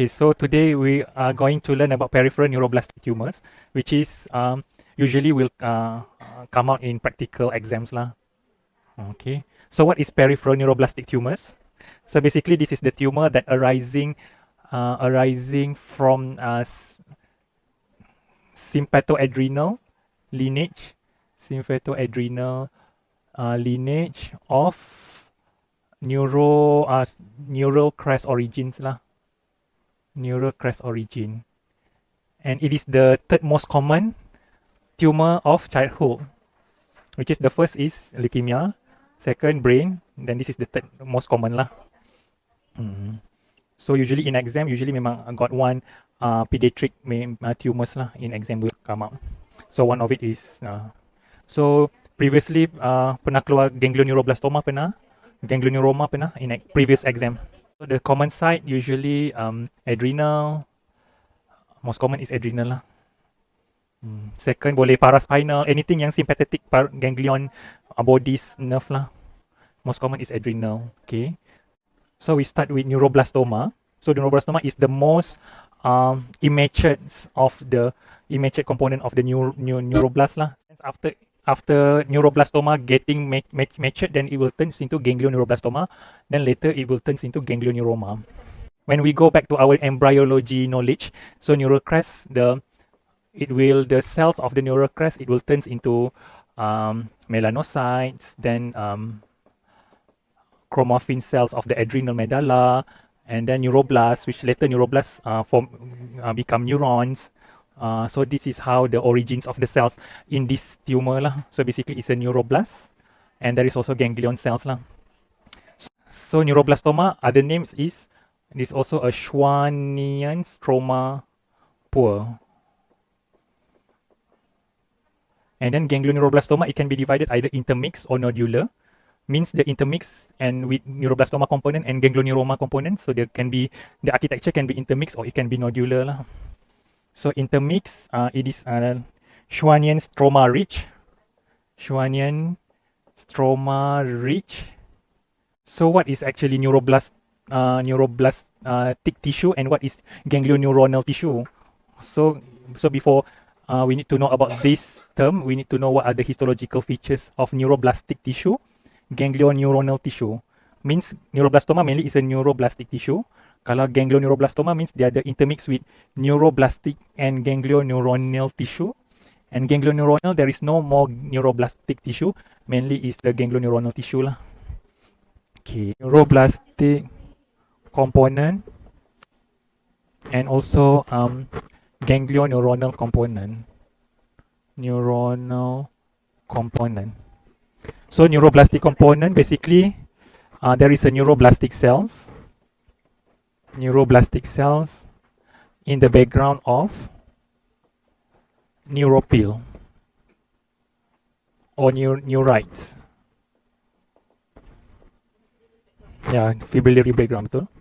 Okay, so today we are going to learn about peripheral neuroblastic tumors, which is usually will come out in practical exams lah. Okay, so what is peripheral neuroblastic tumors? So basically, this is the tumor that arising from sympathoadrenal lineage, lineage of neural crest origins lah. Neural crest origin, and it is the third most common tumor of childhood, which is the first is leukemia, second brain, then this is the third most common lah. So usually in exam, memang got one pediatric tumors lah in exam will come out. So one of it is so previously pernah keluar ganglioneuroblastoma, ganglioneuroma in previous exam. So the common site usually adrenal, most common is adrenal lah. Second boleh paraspinal, anything yang sympathetic ganglion bodies nerve lah. Most common is adrenal. Okay. So we start with neuroblastoma. So the neuroblastoma is the most immature component of the neuroblast lah. After neuroblastoma getting matured, then it will turn into ganglioneuroblastoma. Then later it will turn into ganglioneuroma. When we go back to our embryology knowledge, so neural crest, the cells of the neural crest, it will turn into melanocytes, then chromaffin cells of the adrenal medulla, and then neuroblasts, which later neuroblasts become neurons. So this is how the origins of the cells in this tumor lah. So basically it's a neuroblast, and there is also ganglion cells lah. So neuroblastoma, other names is also a Schwannian stroma poor. And then ganglioneuroblastoma, it can be divided either intermixed or nodular. Means the intermixed and with neuroblastoma component and ganglioneuroma component. So there can be, the architecture can be intermixed or it can be nodular lah. So intermixed, it is Schwannian stroma rich. So what is actually neuroblastic tissue, and what is ganglioneuronal tissue? So before we need to know about this term, we need to know what are the histological features of neuroblastic tissue. Ganglioneuronal tissue means neuroblastoma mainly is a neuroblastic tissue. Kalau ganglioneuroblastoma means they are the intermixed with neuroblastic and ganglioneuronal tissue. And ganglioneuronal, there is no more neuroblastic tissue. Mainly is the ganglioneuronal tissue lah. Okay, neuroblastic component and also ganglioneuronal component. Neuronal component. So neuroblastic component, basically there is a neuroblastic cells in the background of neuropil or neurites. Yeah, fibrillary background betul.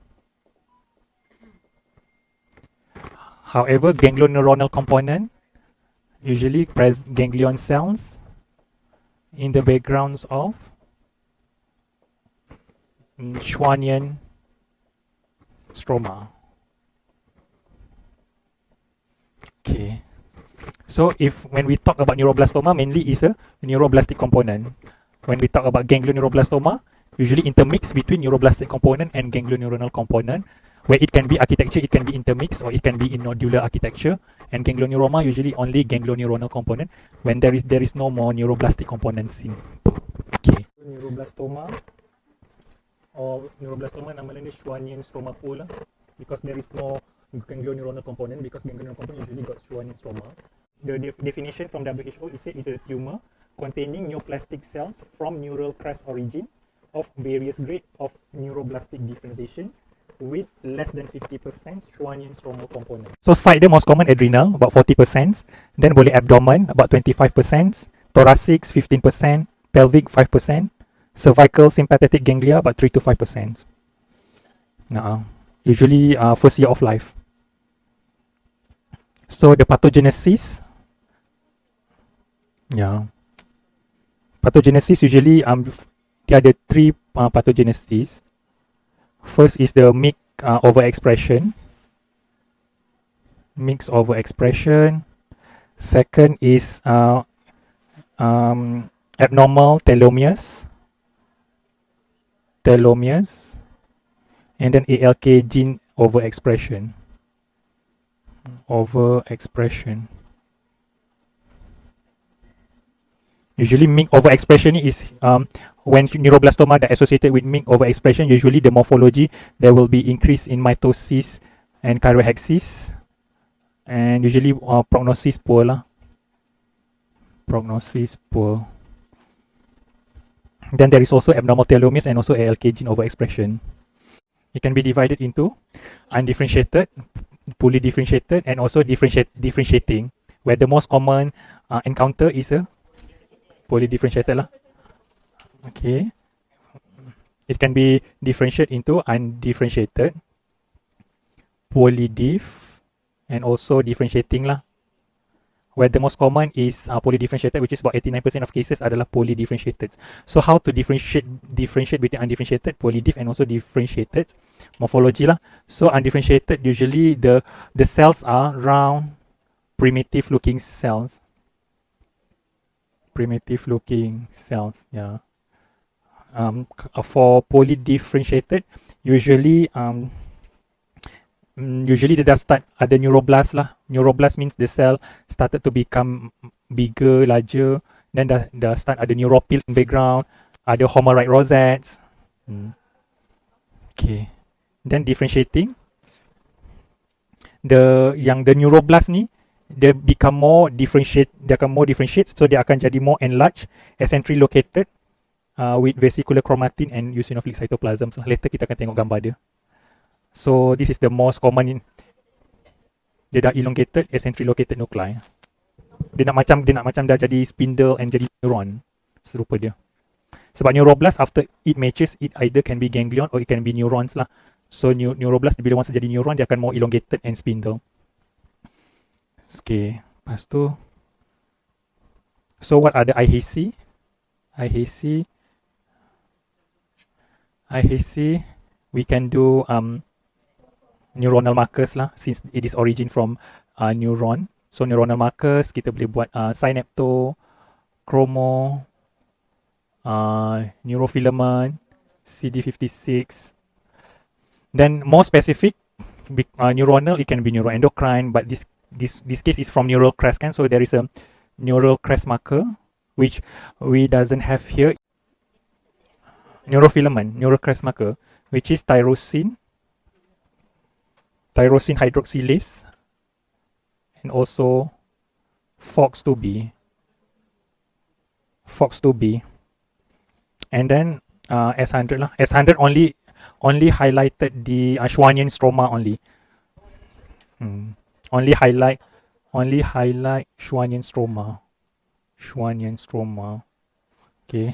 However, ganglioneuronal component usually present ganglion cells in the backgrounds of Schwannian stroma. Okay. So when we talk about neuroblastoma, mainly is a neuroblastic component. When we talk about ganglioneuroblastoma, usually intermixed between neuroblastic component and ganglioneuronal component, where it can be architecture, it can be intermixed, or it can be in nodular architecture. And ganglioneuroma usually only ganglioneuronal component when there is no more neuroblastic components in. Okay. Neuroblastoma nama lain dia Schwannian stroma pool lah, because there is no ganglioneuronal component, because ganglioneuronal component usually got Schwannian stroma. The definition from WHO is a tumor containing neoplastic cells from neural crest origin of various grade of neuroblastic differentiations with less than 50% Schwannian stromal component. So side the most common adrenal about 40%, then boleh abdomen about 25%, thoracic 15%, pelvic 5%, cervical sympathetic ganglia about 3 to 5%. Usually first year of life. So the pathogenesis, pathogenesis usually there are the three pathogenesis. First is the MYC overexpression. mixed overexpression. Second is abnormal telomeres, and then ALK gene overexpression. Usually MYC overexpression is when neuroblastoma that associated with MYC overexpression, usually the morphology, there will be increase in mitosis and chirohexis, and usually prognosis poor lah. Then there is also abnormal telomeres and also ALK gene overexpression. It can be divided into undifferentiated, polydifferentiated, and also differentiating, where the most common encounter is a polydifferentiated lah. Okay. It can be differentiated into undifferentiated, polydiff, and also differentiating lah. Where the most common is polydifferentiated, which is about 89% of cases adalah polydifferentiated. So how to differentiate between undifferentiated, polydiff, and also differentiated? Morphology lah. So undifferentiated, usually the cells are round, primitive looking cells. Yeah. For polydifferentiated, usually they dah start ada neuroblast lah. Neuroblast means the cell started to become bigger, larger. Then dah start ada neuropil in background, ada homoryte rosettes. Okay. Then differentiating, the neuroblast ni, dia become more differentiate, so dia akan jadi more enlarged, eccentrically located with vesicular chromatin and eosinophilic cytoplasm. Later kita akan tengok gambar dia. So this is the most common. Dia dah elongated, eccentrically located nuclei. Dia nak macam dah jadi spindle and jadi neuron, serupa dia. Sebab neuroblast after it matures, it either can be ganglion or it can be neurons lah. So neuroblast bila masa jadi neuron, dia akan more elongated and spindle. Okay, lepas tu, so what are the IHC? We can do neuronal markers lah, since it is origin from neuron. So neuronal markers kita boleh buat synapto, chromo, neurofilament, CD56. Then more specific, neuronal, it can be neuroendocrine, but this case is from neural crest kan, so there is a neural crest marker which we doesn't have here. Neurofilament, neural crest marker, which is tyrosine hydroxylase, and also FOX2B, and then S100 lah. S100 only highlighted the Schwannian stroma only. Only highlight Schwannian stroma. Okay.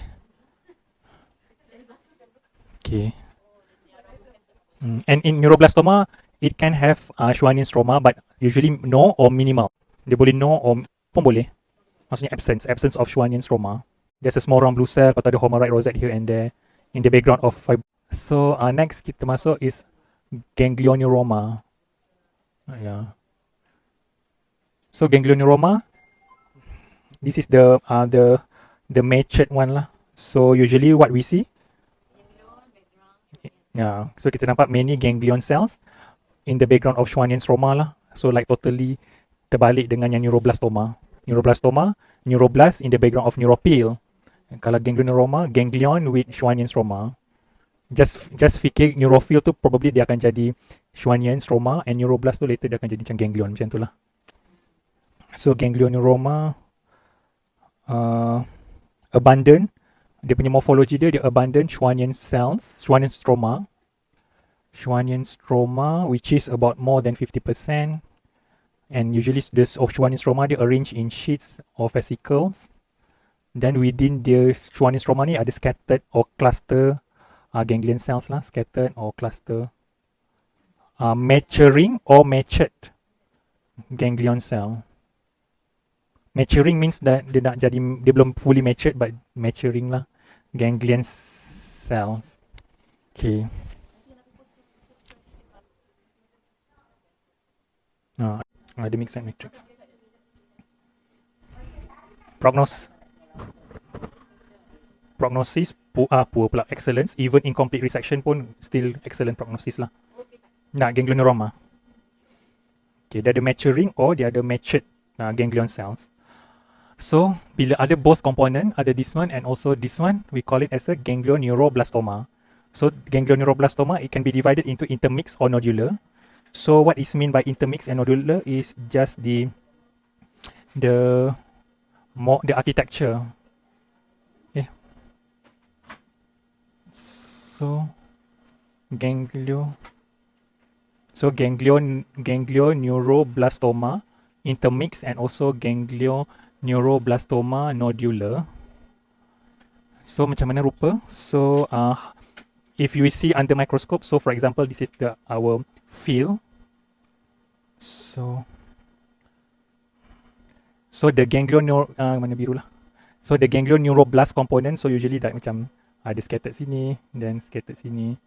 And in neuroblastoma, it can have Schwannian stroma, but usually no or minimal. Dia boleh no or pun boleh. Maksudnya absence of Schwannian stroma. There's a small round blue cell, atau ada homoryte rosette here and there in the background of fiber. So next kita masuk is ganglioneuroma. Yeah. So ganglioneuroma, this is the matured one lah. So usually what we see, yeah, so kita nampak many ganglion cells in the background of Schwannian stroma lah. So like totally terbalik dengan yang neuroblastoma. Neuroblast in the background of neuropil. Kalau ganglioneuroma, ganglion with Schwannian stroma. Just fikir neurophil tu probably dia akan jadi Schwannian stroma, and neuroblast tu later dia akan jadi macam ganglion, macam tu lah. So ganglioneuroma abundant, dia punya morphology dia abundant Schwannian cells, Schwannian stroma, which is about more than 50%, and usually this of Schwannian stroma dia arranged in sheets or vesicles. Then within the Schwannian stroma ni ada scattered or cluster ganglion cells lah, scattered or cluster. Maturing or matured ganglion cell. Maturing means that dia belum fully matured, but maturing lah, ganglion cells. Okay. The mixed matrix. Prognosis poor pula, excellence. Even incomplete resection pun still excellent prognosis lah. Nah, ganglioneuroma. Okay, dia ada maturing or dia ada matured ganglion cells. So, bila ada both component, ada this one and also this one, we call it as a ganglioneuroblastoma. So, ganglioneuroblastoma, it can be divided into intermixed or nodular. So, what is mean by intermixed and nodular is just the architecture. Okay. So, ganglioneuroblastoma, intermixed, and also ganglioneuroblastoma nodular. So macam mana rupa? So if you see under microscope, so for example, this is our field. So the mana biru lah. So the ganglioneuroblast component, so usually like macam ada scattered sini, then scattered sini,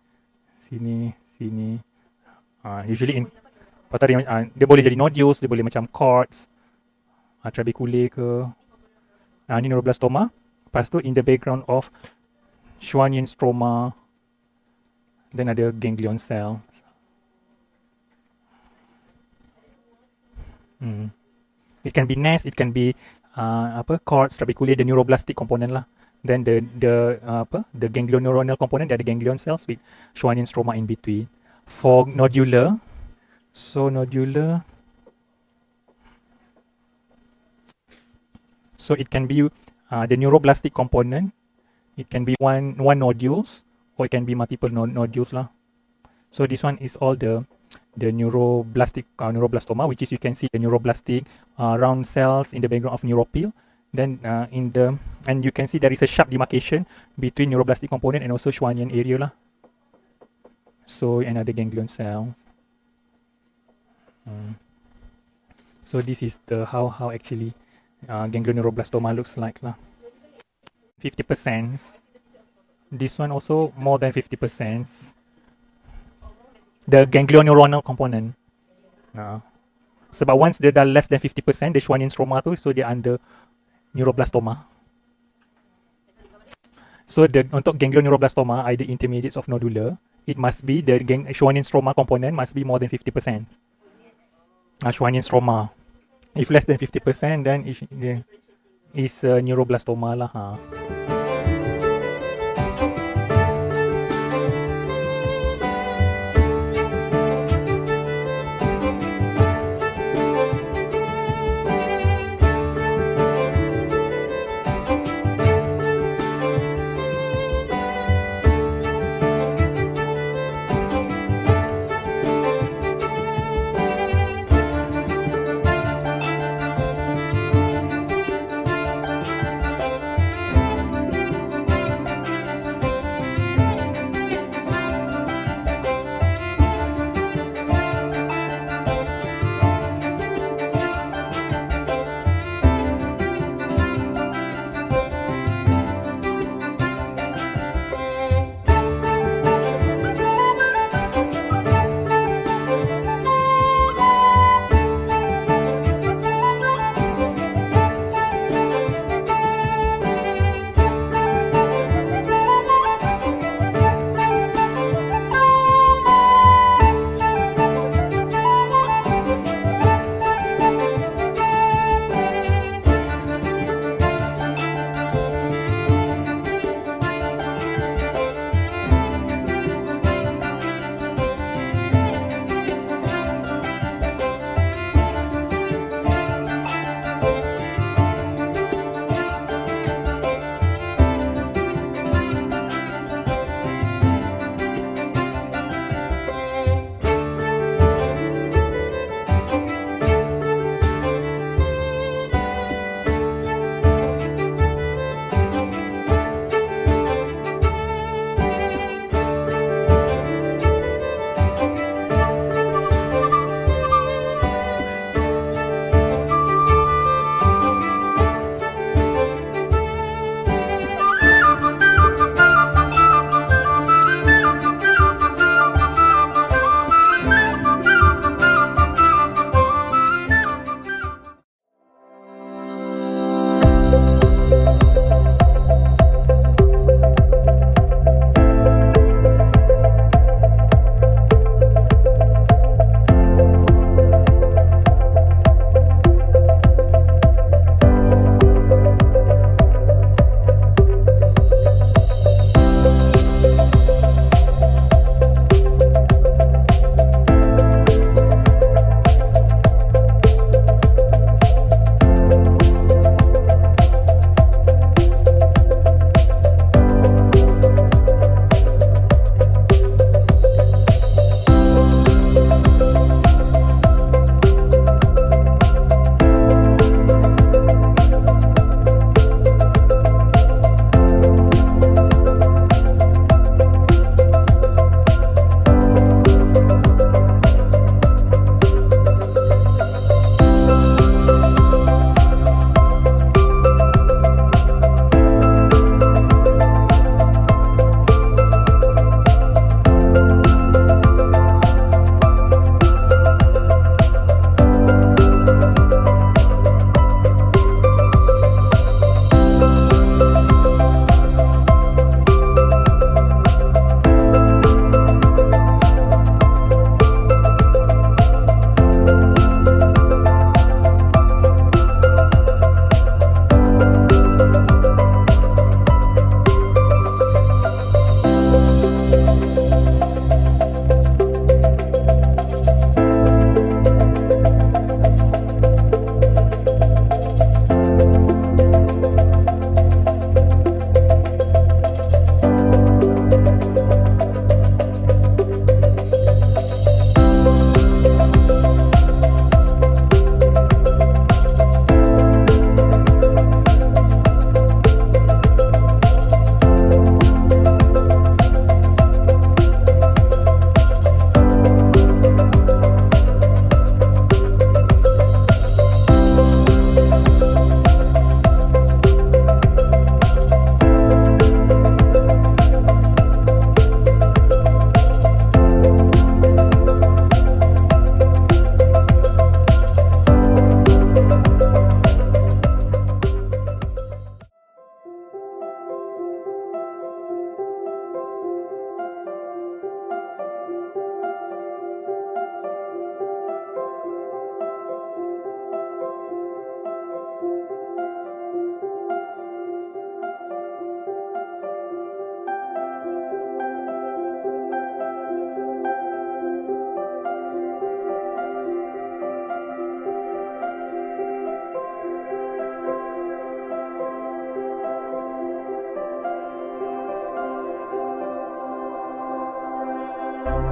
sini. Usually in dia boleh jadi nodules, dia boleh macam cords, trabeculae ke. Ni neuroblastoma. Lepas tu in the background of Schwannian stroma, then ada ganglion cell. It can be nest, it can be cords, trabeculae, the neuroblastic component lah. Then the ganglioneuronal component, there are the ganglion cells with Schwannian stroma in between. For nodular, so it can be the neuroblastic component. It can be one nodules, or it can be multiple nodules lah. So this one is all the neuroblastic neuroblastoma, which is you can see the neuroblastic round cells in the background of neuropil. Then and you can see there is a sharp demarcation between neuroblastic component and also Schwannian area lah. So another ganglion cells. So this is the how actually ganglioneuroblastoma looks like lah. 50%. This one also more than 50%. The ganglioneuronal component. Sebab once dia dah less than 50%, the Schwannian stroma tu, so dia under neuroblastoma. So untuk ganglioneuroblastoma, either intermediates of nodular, it must be the Schwannian stroma component must be more than 50%. Schwannian stroma. If less than 50%, then it's neuroblastoma lah.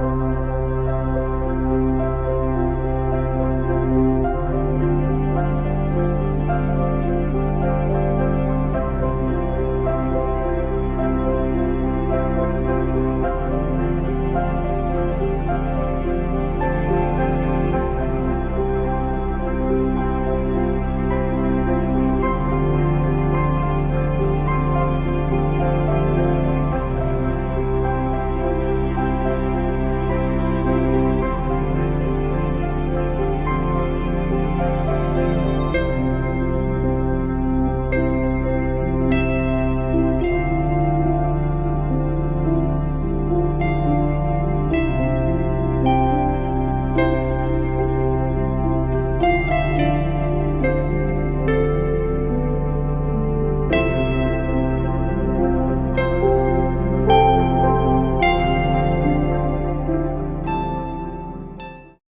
you.